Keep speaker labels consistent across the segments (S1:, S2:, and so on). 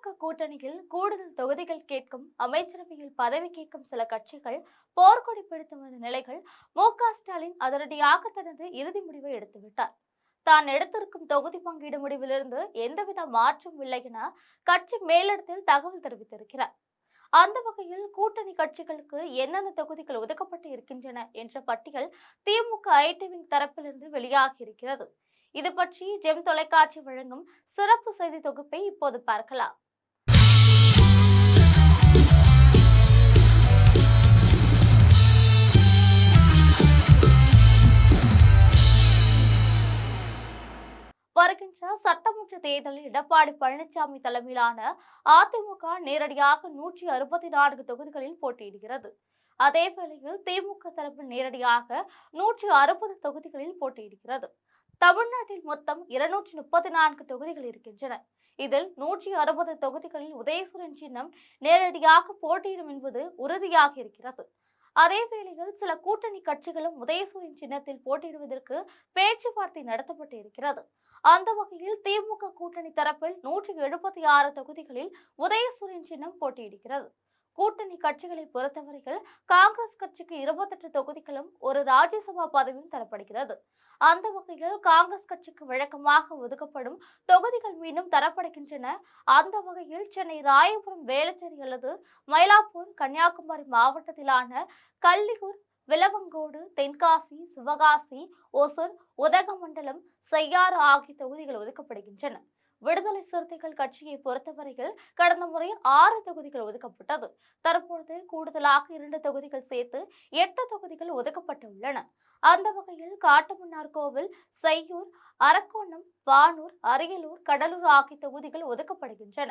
S1: திமுக கூட்டணியில் கூடுதல் தொகுதிகள் கேட்கும், அமைச்சரவையில் பதவி கேட்கும் சில கட்சிகள் போர்க்கொடி பிடித்து வந்த நிலைகள் மு.க.ஸ்டாலின் அதிரடியாக தனது இறுதி முடிவை எடுத்துவிட்டார். தான் எடுத்திருக்கும் தொகுதி பங்கீடு முடிவிலிருந்து எந்தவித மாற்றம் இல்லை என கட்சி மேலிடத்தில் தகவல் தெரிவித்திருக்கிறார். அந்த வகையில் கூட்டணி கட்சிகளுக்கு எந்தெந்த தொகுதிகள் ஒதுக்கப்பட்டு இருக்கின்றன என்ற பட்டியல் திமுக ஐடி விங் தரப்பிலிருந்து வெளியாகி இருக்கிறது. இது பற்றி ஜெம் தொலைக்காட்சி வழங்கும் சிறப்பு செய்தி தொகுப்பை இப்போது பார்க்கலாம். வருகின்ற சட்டமன்ற தேர்தலில் எடப்பாடி பழனிசாமி தலைமையிலான அதிமுக நேரடியாக 164 தொகுதிகளில் போட்டியிடுகிறது. அதேவேளையில் திமுக தரப்பில் நேரடியாக 160 தொகுதிகளில் போட்டியிடுகிறது. தமிழ்நாட்டில் மொத்தம் 234 தொகுதிகள் இருக்கின்றன. இதில் 160 தொகுதிகளில் உதயசூரியன் சின்னம் நேரடியாக போட்டியிடும் என்பது உறுதியாக இருக்கிறது. அதேவேளையில் சில கூட்டணி கட்சிகளும் உதயசூரியன் சின்னத்தில் போட்டியிடுவதற்கு பேச்சுவார்த்தை நடத்தப்பட்டு இருக்கிறது. அந்த வகையில் திமுக கூட்டணி தரப்பில் 176 தொகுதிகளில் உதயசூரியன் சின்னம் போட்டியிடுகிறது. கூட்டணி கட்சிகளை பொறுத்தவரையில் காங்கிரஸ் கட்சிக்கு 28 தொகுதிகளும் ஒரு ராஜ்யசபா பதவியும் தரப்படுகிறது. அந்த வகையில் காங்கிரஸ் கட்சிக்கு வழக்கமாக ஒதுக்கப்படும் தொகுதிகள் மீண்டும் தரப்படுகின்றன. அந்த வகையில் சென்னை ராயபுரம் வேளச்சேரி அல்லது மயிலாப்பூர் கன்னியாகுமரி மாவட்டத்திலான கள்ளியூர் விளவங்கோடு தென்காசி சிவகாசி ஒசூர் உதகமண்டலம் செய்யாறு ஆகிய தொகுதிகள் ஒதுக்கப்படுகின்றன. விடுதலை சிறுத்தைகள் கட்சியை பொறுத்தவரையில் கடந்த முறை 6 தொகுதிகள் ஒதுக்கப்பட்டது. தற்பொழுது கூடுதலாக 2 தொகுதிகள் சேர்த்து 8 தொகுதிகள் ஒதுக்கப்பட்டுள்ளன. அந்த வகையில் காட்டுமன்னார் கோவில் செய்யூர் அரக்கோணம் வானூர் அரியலூர் கடலூர் ஆகிய தொகுதிகள் ஒதுக்கப்படுகின்றன.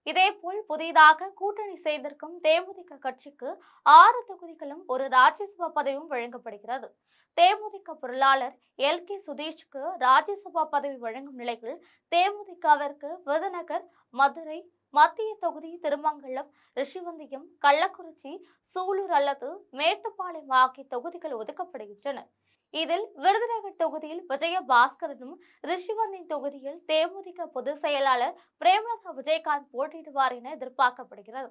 S1: இதேபோல் புதிதாக கூட்டணி சேர்ந்திருக்கும் தேமுதிக கட்சிக்கு 6 தொகுதிகளும் ஒரு ராஜ்யசபா பதவியும் வழங்கப்படுகிறது. தேமுதிக பொருளாளர் எல்.கே. சுதீஷுக்கு ராஜ்யசபா பதவி வழங்கும் நிலையில் தேமுதிகவிற்கு விருதுநகர் மதுரை மத்திய தொகுதி திருமங்கலம் ரிஷிவந்தியம் கள்ளக்குறிச்சி சூலூர் அல்லது மேட்டுப்பாளையம் ஆகிய தொகுதிகள் ஒதுக்கப்படுகின்றன. இதில் விருதுநகர் தொகுதியில் விஜயபாஸ்கரனும் ரிஷிவந்தியம் தொகுதியில் தேமுதிக பொதுச் செயலாளர் பிரேமலதா விஜயகாந்த் போட்டியிடுவார் என எதிர்பார்க்கப்படுகிறது.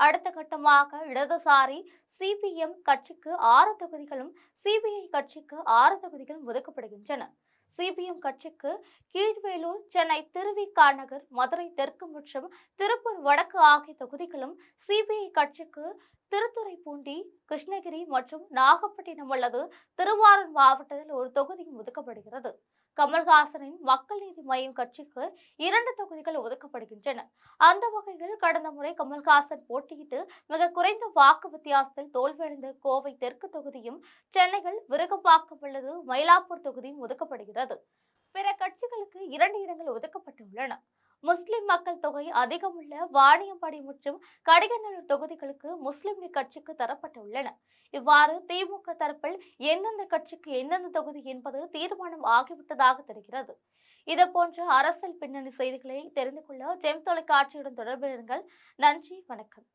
S1: அடுத்த கட்டமாக இடதுசாரி சிபிஎம் கட்சிக்கு 6 தொகுதிகளும் சிபிஐ கட்சிக்கு 6 தொகுதிகளும் ஒதுக்கப்படுகின்றன. சிபிஎம் கட்சிக்கு கீழ்வேலூர் சென்னை திருவிக நகர் மதுரை தெற்கு மற்றும் திருப்பூர் வடக்கு ஆகிய தொகுதிகளும் சிபிஐ கட்சிக்கு திருத்துறைப்பூண்டி கிருஷ்ணகிரி மற்றும் நாகப்பட்டினம் அல்லது திருவாரூர் மாவட்டத்தில் ஒரு தொகுதியும் ஒதுக்கப்படுகிறது. கமல்ஹாசனின் மக்கள் நீதி மய்யம் கட்சிக்கு 2 தொகுதிகள் ஒதுக்கப்படுகின்றன. அந்த வகையில் கடந்த முறை கமல்ஹாசன் போட்டியிட்டு மிக குறைந்த வாக்கு வித்தியாசத்தில் தோல்வியடைந்த கோவை தெற்கு தொகுதியும் சென்னையில் விருகம்பாக்கம் அல்லது மயிலாப்பூர் தொகுதியும் ஒதுக்கப்படுகிறது. பிற கட்சிகளுக்கு 2 இடங்கள் ஒதுக்கப்பட்டுள்ளன. முஸ்லிம் மக்கள் தொகை அதிகமுள்ள வாணியம்பாடி மற்றும் கடிகநல்லூர் தொகுதிகளுக்கு முஸ்லிம் லீக் கட்சிக்கு தரப்பட்டுள்ளன. இவ்வாறு திமுக தரப்பில் எந்தெந்த கட்சிக்கு எந்தெந்த தொகுதி என்பது தீர்மானம் ஆகிவிட்டதாக தெரிகிறது. இதுபோன்ற அரசியல் பின்னணி செய்திகளை தெரிந்து கொள்ள ஜெம் தொலைக்காட்சியுடன் தொடர்பில் இருங்கள். நன்றி, வணக்கம்.